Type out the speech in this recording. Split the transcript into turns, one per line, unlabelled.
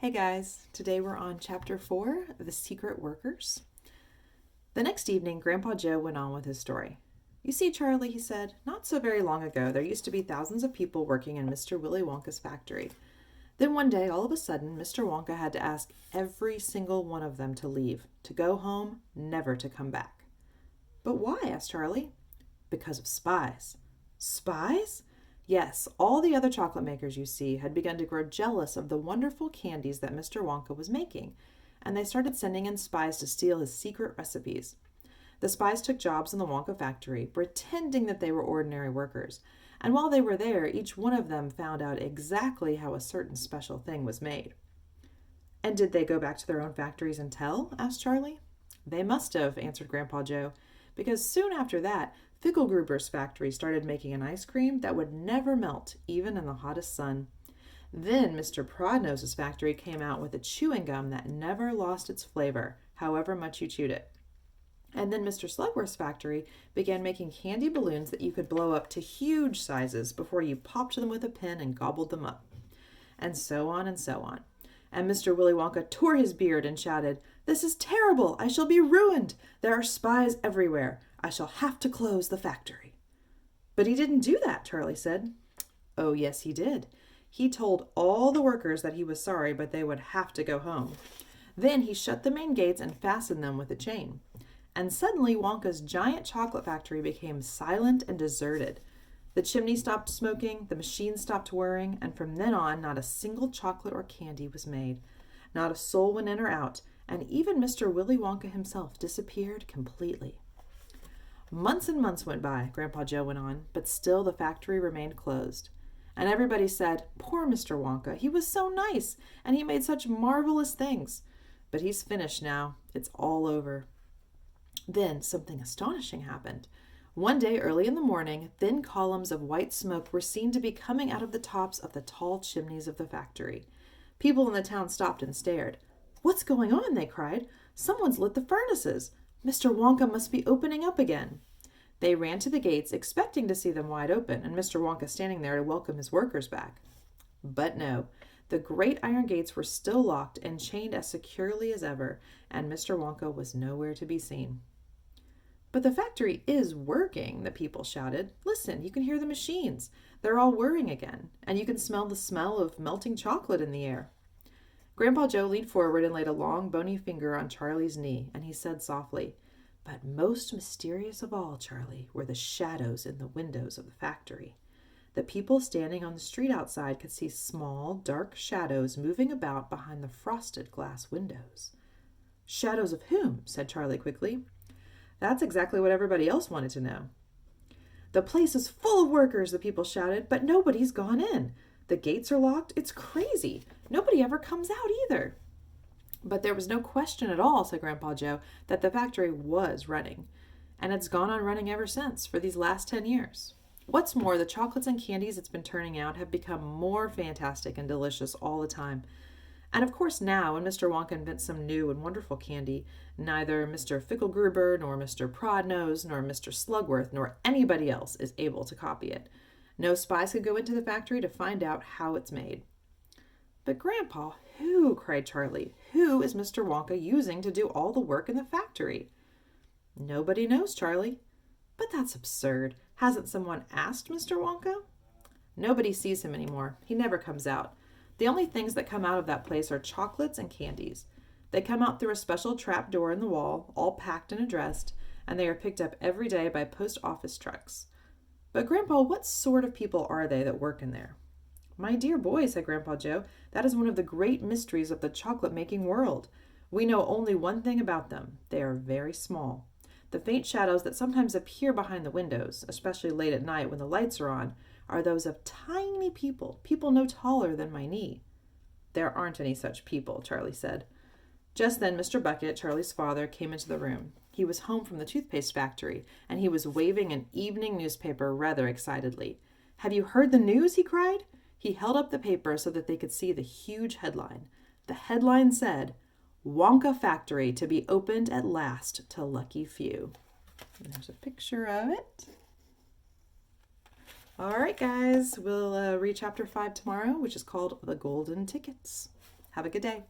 Hey guys, today we're on chapter 4, The Secret Workers. The next evening, Grandpa Joe went on with his story. You see, Charlie, he said, not so very long ago, there used to be thousands of people working in Mr. Willy Wonka's factory. Then one day, all of a sudden, Mr. Wonka had to ask every single one of them to leave, to go home, never to come back. But why? Asked Charlie. Because of spies. Spies? Yes, all the other chocolate makers you see had begun to grow jealous of the wonderful candies that Mr. Wonka was making, and they started sending in spies to steal his secret recipes. The spies took jobs in the Wonka factory, pretending that they were ordinary workers, and while they were there, each one of them found out exactly how a certain special thing was made. And did they go back to their own factories and tell? Asked Charlie. They must have, answered Grandpa Joe, because soon after that, Fickelgruber's factory started making an ice cream that would never melt, even in the hottest sun. Then Mr. Prodnose's factory came out with a chewing gum that never lost its flavor, however much you chewed it. And then Mr. Slugworth's factory began making candy balloons that you could blow up to huge sizes before you popped them with a pin and gobbled them up. And so on and so on. And Mr. Willy Wonka tore his beard and shouted, "This is terrible! I shall be ruined! There are spies everywhere! I shall have to close the factory." But he didn't do that, Charlie said. Oh, yes, he did. He told all the workers that he was sorry, but they would have to go home. Then he shut the main gates and fastened them with a chain. And suddenly Wonka's giant chocolate factory became silent and deserted. The chimney stopped smoking, the machine stopped whirring, and from then on not a single chocolate or candy was made. Not a soul went in or out, and even Mr. Willy Wonka himself disappeared completely. Months and months went by, Grandpa Joe went on, but still the factory remained closed. And everybody said, "Poor Mr. Wonka, he was so nice, and he made such marvelous things. But he's finished now. It's all over." Then something astonishing happened. One day early in the morning, thin columns of white smoke were seen to be coming out of the tops of the tall chimneys of the factory. People in the town stopped and stared. "What's going on?" they cried. "Someone's lit the furnaces. Mr. Wonka must be opening up again." They ran to the gates, expecting to see them wide open, and Mr. Wonka standing there to welcome his workers back. But no, the great iron gates were still locked and chained as securely as ever, and Mr. Wonka was nowhere to be seen. "But the factory is working," the people shouted. "Listen, you can hear the machines. They're all whirring again, and you can smell the smell of melting chocolate in the air." Grandpa Joe leaned forward and laid a long, bony finger on Charlie's knee, and he said softly, "But most mysterious of all, Charlie, were the shadows in the windows of the factory. The people standing on the street outside could see small, dark shadows moving about behind the frosted glass windows." "Shadows of whom?" said Charlie quickly. That's exactly what everybody else wanted to know. "The place is full of workers," the people shouted, "but nobody's gone in. The gates are locked. It's crazy. Nobody ever comes out either." But there was no question at all, said Grandpa Joe, that the factory was running. And it's gone on running ever since, for these last 10 years. What's more, the chocolates and candies it's been turning out have become more fantastic and delicious all the time. And of course now, when Mr. Wonka invents some new and wonderful candy, neither Mr. Fickelgruber, nor Mr. Prodnose, nor Mr. Slugworth, nor anybody else is able to copy it. No spies could go into the factory to find out how it's made. "But Grandpa, who," cried Charlie, "who is Mr. Wonka using to do all the work in the factory?" "Nobody knows, Charlie." "But that's absurd. Hasn't someone asked Mr. Wonka?" "Nobody sees him anymore. He never comes out. The only things that come out of that place are chocolates and candies. They come out through a special trap door in the wall, all packed and addressed, and they are picked up every day by post office trucks." "But Grandpa, what sort of people are they that work in there?" "My dear boy," said Grandpa Joe, "that is one of the great mysteries of the chocolate-making world. We know only one thing about them. They are very small. The faint shadows that sometimes appear behind the windows, especially late at night when the lights are on, are those of tiny people no taller than my knee." "There aren't any such people," Charlie said. Just then Mr. Bucket, Charlie's father, came into the room. He was home from the toothpaste factory, and he was waving an evening newspaper rather excitedly. "Have you heard the news?" he cried. He held up the paper so that they could see the huge headline. The headline said, "Wonka Factory to be opened at last to lucky few." And there's a picture of it. All right, guys, we'll read chapter 5 tomorrow, which is called The Golden Tickets. Have a good day.